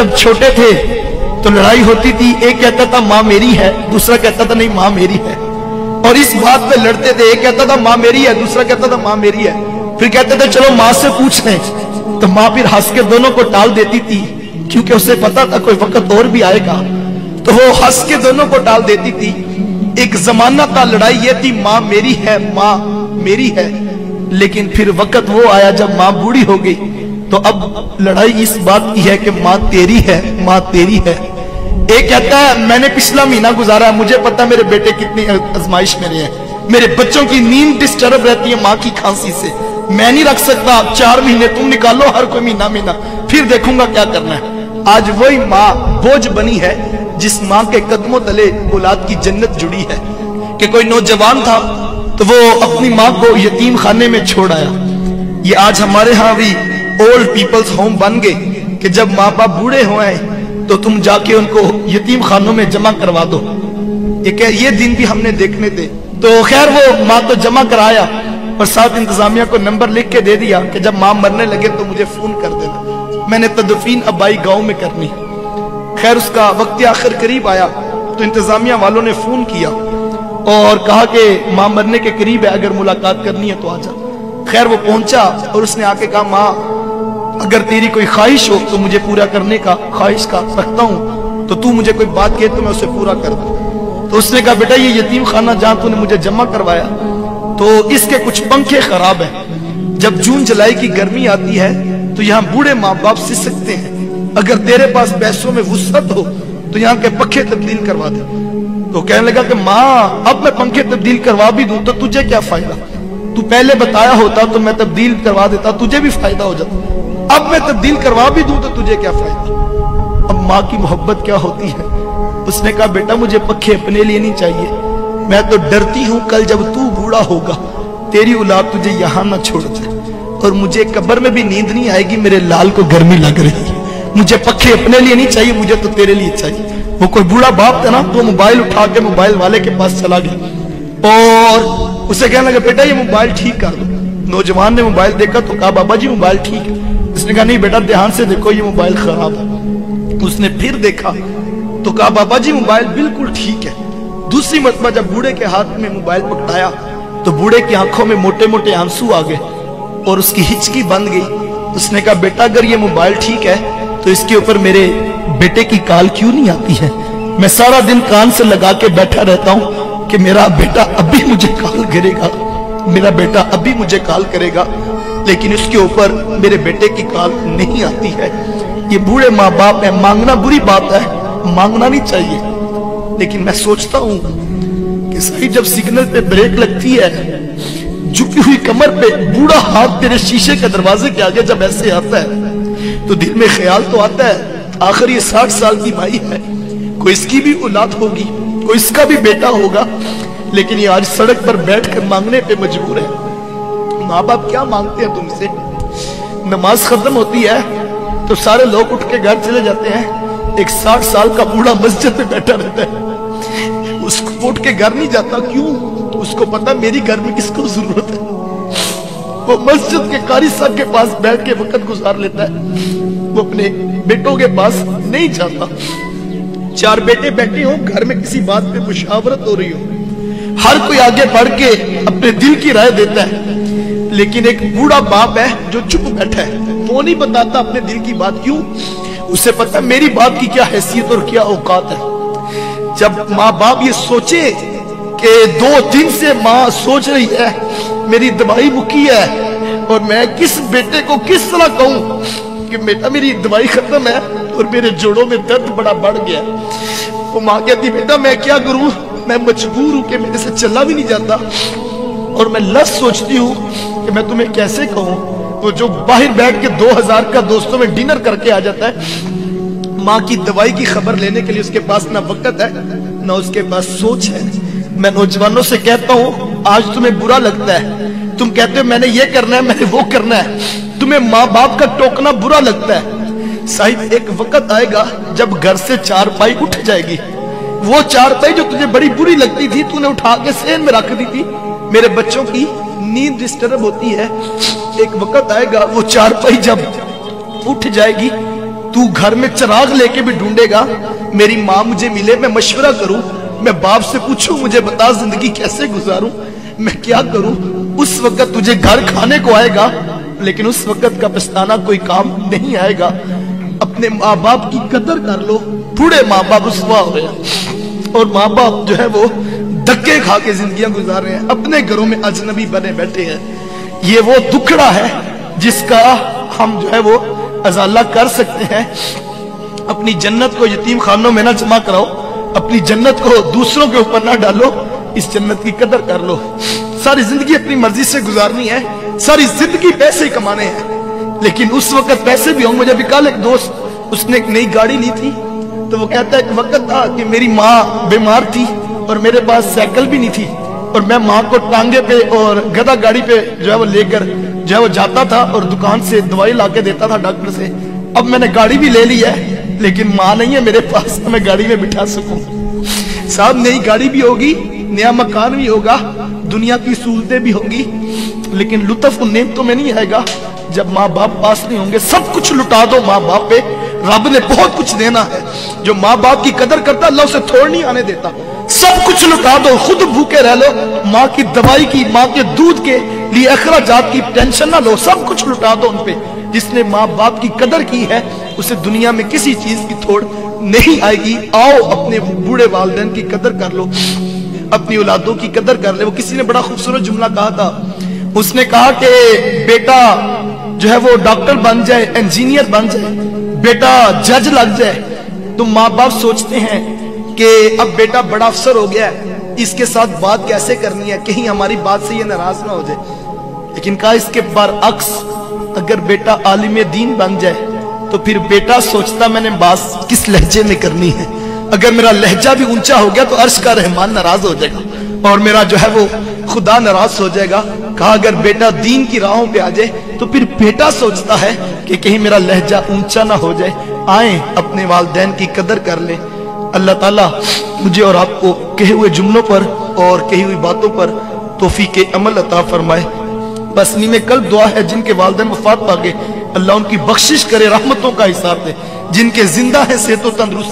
जब छोटे थे तो लड़ाई होती थी, एक कहता था माँ मेरी है, दूसरा कहता था नहीं माँ मेरी है, और इस बात पे लड़ते थे। एक कहता था माँ मेरी है, दूसरा कहता था माँ मेरी है। फिर कहते थे चलो माँ से पूछ लें, तो माँ फिर हंस के दोनों को टाल देती थी, क्योंकि उसे पता था कोई वक्त और भी आएगा, तो वो हंस के दोनों को टाल देती थी। एक जमाना था लड़ाई ये थी माँ मेरी है, माँ मेरी है, लेकिन फिर वक्त वो आया जब माँ बूढ़ी हो गई, तो अब लड़ाई इस बात की है कि माँ तेरी है, माँ तेरी है। एक कहता है मैंने पिछला महीना गुजारा है, मुझे पता मेरे बेटे कितनी आजमाइश में है, मेरे बच्चों की नींद डिस्टर्ब रहती है माँ की खांसी से, मैं नहीं रख सकता, 4 महीने तुम निकालो, हर कोई महीना फिर देखूंगा क्या करना है। आज वही माँ बोझ बनी है जिस माँ के कदमों तले औलाद की जन्नत जुड़ी है। कि कोई नौजवान था तो वो अपनी माँ को यतीम खाने में छोड़ आया। ये आज हमारे यहाँ भी ओल्ड पीपल्स होम बन गए कि जब माँ बाप बूढ़े हुए तो तुम जाके उनको यतीम खानों में जमा करवा दो। ये दिन भी हमने देखने थे। तो खैर वो माँ तो जमा कराया और साथ इंतजामिया को नंबर लिख के दे दिया कि जब माँ मरने लगे तो मुझे फोन कर देना, मैंने तदफीन अब्बाई गांव में करनी। खैर उसका वक्त आखिर करीब आया तो इंतजामिया वालों ने फोन किया और कहा कि माँ मरने के करीब है, अगर मुलाकात करनी है तो आजा। खैर वो पहुंचा और उसने आके कहा माँ अगर तेरी कोई ख्वाहिश हो तो मुझे पूरा करने का ख्वाहिश का रखता हूँ, तो तू मुझे कोई बात कहे तो मैं उसे पूरा कर दूं। तो उसने कहा बेटा ये यतीम खाना जहाँ तूने मुझे जमा करवाया तो इसके कुछ पंखे खराब हैं, जब जून जुलाई की गर्मी आती है तो यहाँ बूढ़े माँ बाप सिसकते हैं, अगर तेरे पास पैसों में वुसअत हो तो यहाँ के पंखे तब्दील करवा दे। तो कहने लगा कि माँ अब मैं पंखे तब्दील करवा भी दूं तो तुझे क्या फायदा, तू पहले बताया होता तो मैं तब्दील करवा देता, तुझे भी फायदा हो जाता, अब मैं तब्दील करवा भी दूं तो तुझे क्या फायदा। अब माँ की मोहब्बत क्या होती है। उसने कहा बेटा मुझे पंखे अपने लिए नहीं चाहिए, मैं तो डरती हूँ कल जब तू बूढ़ा होगा तेरी औलाद तुझे यहाँ ना छोड़ जाए, और मुझे कब्र में भी नींद नहीं आएगी, मेरे लाल को गर्मी लग रही है, मुझे पंखे अपने लिए नहीं चाहिए, मुझे तो तेरे लिए चाहिए। वो कोई बूढ़ा बाप था ना, तो मोबाइल उठा के मोबाइल वाले के पास चला गया और उसे कहने लगा बेटा ये मोबाइल ठीक कर दो। नौजवान ने मोबाइल देखा तो कहा बाबा जी मोबाइल ठीक है। उसने कहा नहीं बेटा ध्यान से देखो ये मोबाइल खराब है। उसने फिर देखा तो कहा बाबा जी मोबाइल बिल्कुल ठीक है। दूसरी मरतबा जब बूढ़े के हाथ में मोबाइल पकड़ाया तो बूढ़े की आंखों में मोटे मोटे आंसू आ गए और उसकी हिचकी बंद गई। उसने कहा बेटा अगर ये मोबाइल ठीक है तो इसके ऊपर मेरे बेटे की कॉल क्यों नहीं आती है। मैं सारा दिन कान से लगा के बैठा रहता हूँ कि मेरा बेटा अभी मुझे कॉल करेगा, मेरा बेटा अभी मुझे कॉल करेगा, लेकिन इसके ऊपर मेरे बेटे की कॉल नहीं आती है। ये बूढ़े माँ बाप है, मांगना बुरी बात है, मांगना नहीं चाहिए, लेकिन मैं सोचता हूँ कि सही जब सिग्नल पे ब्रेक लगती है, झुकी हुई कमर पे बूढ़ा हाथ तेरे शीशे के दरवाजे के आगे जब ऐसे आता है तो दिल में ख्याल तो आता है आखिर ये 60 साल की भाई है, कोई इसकी भी औलाद होगी, कोई इसका भी बेटा होगा, लेकिन ये आज सड़क पर बैठकर मांगने पे मजबूर है। माँ बाप क्या मांगते हैं तुमसे। नमाज खत्म होती है तो सारे लोग उठ के घर चले जाते हैं, एक 60 साल का बूढ़ा मस्जिद में बैठा रहता है, उसको उठ के घर नहीं जाता। क्यों? उसको पता मेरी घर में किसको जरूरत है। वो मस्जिद के कारी साहब के पास बैठ के वक्त गुजार लेता है, वो अपने बेटों के पास नहीं जाता। 4 बेटे बैठे हो घर में, किसी बात पे मुशावरत हो रही हो, हर कोई आगे बढ़ के अपने दिल की राय देता है, लेकिन एक बूढ़ा बाप है जो चुप बैठा है, वो नहीं बताता अपने दिल की बात। क्यों? उसे पता मेरी बात की क्या हैसियत और क्या औकात है। जब माँ बाप ये सोचे कि 2 दिन से माँ सोच रही है मेरी दवाई मुकी है और मैं किस बेटे को किस तरह कहूं कि बेटा मेरी दवाई खत्म है और मेरे जोड़ों में दर्द बड़ा बढ़ गया। वो माँ कहती बेटा मैं क्या करूं, मैं मजबूर हूं कि मेरे से चला भी नहीं जाता और मैं लस सोचती हूं कि मैं तुम्हें कैसे कहूं। तो जो बाहर बैठ के 2000 का दोस्तों में डिनर करके आ जाता है, माँ की दवाई की खबर लेने के लिए उसके पास ना वक्त है ना उसके पास सोच है। मैं नौजवानों से कहता हूं आज तुम्हें बुरा लगता है, तुम कहते हो मैंने ये करना है, मैंने वो करना है, तुम्हें माँ बाप का टोकना बुरा लगता है। साहिब एक वक्त आएगा जब घर से 4 पाई उठ जाएगी, वो 4 पाई जो तुझे बड़ी बुरी लगती थी तूने उठा के सेन में रख दी थी। मेरे बच्चों की नींद डिस्टर्ब होती है, एक वक्त आएगा वो 4 पाई जब उठ जाएगी तू घर में चिराग लेके भी ढूंढेगा, मेरी माँ मुझे मिले, मैं मशवरा करूं, मैं बाप से पूछूं मुझे बता जिंदगी कैसे गुजारूं, मैं क्या करूं। उस वक्त तुझे घर खाने को आएगा, लेकिन उस वक्त का पछताना कोई काम नहीं आएगा। अपने माँ बाप की कदर कर लो। बूढ़े माँ बाप रुसवा हो रहे हैं और माँ बाप जो है वो धक्के खा के जिंदगियां गुजार रहे हैं, अपने घरों में अजनबी बने बैठे हैं। ये वो दुखड़ा है जिसका हम जो है वो अजाला कर सकते हैं। अपनी जन्नत को यतीम खानों में ना जमा कराओ, अपनी जन्नत को दूसरों के ऊपर ना डालो, इस जन्नत की कदर कर लो। सारी जिंदगी अपनी मर्जी से गुजारनी है, सारी जिंदगी पैसे कमाने हैं, लेकिन उस वक्त पैसे भी होंगे। मुझे भी कल एक दोस्त, उसने एक नई गाड़ी ली थी, तो वो कहता है एक वक्त था कि मेरी माँ बीमार थी और मेरे पास साइकिल भी नहीं थी, और मैं माँ को टांगे पे और गधा गाड़ी पे जो है वो लेकर जो है वो जाता था और दुकान से दवाई लाके देता था डॉक्टर से। अब मैंने गाड़ी भी ले ली है, लेकिन माँ नहीं है मेरे पास, मैं गाड़ी में बिठा सकूं। साहब नई गाड़ी भी होगी, नया मकान भी होगा, दुनिया की सहूलतें भी होंगी, लेकिन लुत्फ उन नेमतों में नहीं आएगा जब माँ बाप पास नहीं होंगे। सब कुछ लुटा दो माँ बाप पे, रब ने बहुत कुछ देना है। जो माँ बाप की कदर करता अल्लाह उसे थोड़ नहीं आने देता। सब कुछ लुटा दो, खुद भूखे रह लो, माँ की दवाई की, माँ के दूध के लिए अखराजात की टेंशन ना लो, सब कुछ लुटा दो उन पे। जिसने माँ बाप की कदर की है उसे दुनिया में किसी चीज की थोड़ नहीं आएगी। आओ अपने बूढ़े वालिदैन की कदर कर लो, अपनी औलादों की कदर कर ले। वो किसी ने बड़ा खूबसूरत जुमला कहा था, उसने कहा कि बेटा जो है वो डॉक्टर बन जाए, इंजीनियर बन जाए, बेटा जज लग जाए, तो माँ बाप सोचते हैं कि अब बेटा बड़ा अफसर हो गया है, इसके साथ बात कैसे करनी है, कहीं हमारी बात से ये नाराज ना हो जाए। लेकिन कहा इसके बरअक्स, अगर बेटा आलिम दीन बन जाए तो फिर बेटा सोचता मैंने बात किस लहजे में करनी है। अगर मेरा लहजा भी ऊंचा हो गया तो अर्श का रहमान नाराज हो जाएगा और मेरा जो है वो खुदा नाराज हो जाएगा। कहा अगर बेटा दीन की राहों पे आ जाए तो फिर बेटा सोचता है कि कहीं मेरा लहजा ऊंचा ना हो जाए। आए अपने वालिदैन की कदर कर ले। अल्लाह ताला मुझे और आपको कहे हुए जुमलों पर और कही हुई बातों पर तौफीक अमल अता फरमाए। बस नी में कल दुआ है, जिनके वालिदैन वफात पा गए अल्लाह उनकी बख्शिश करे, रहमतों का हिसाब दे। जिनके जिंदा है सेहत तंदुरुस्त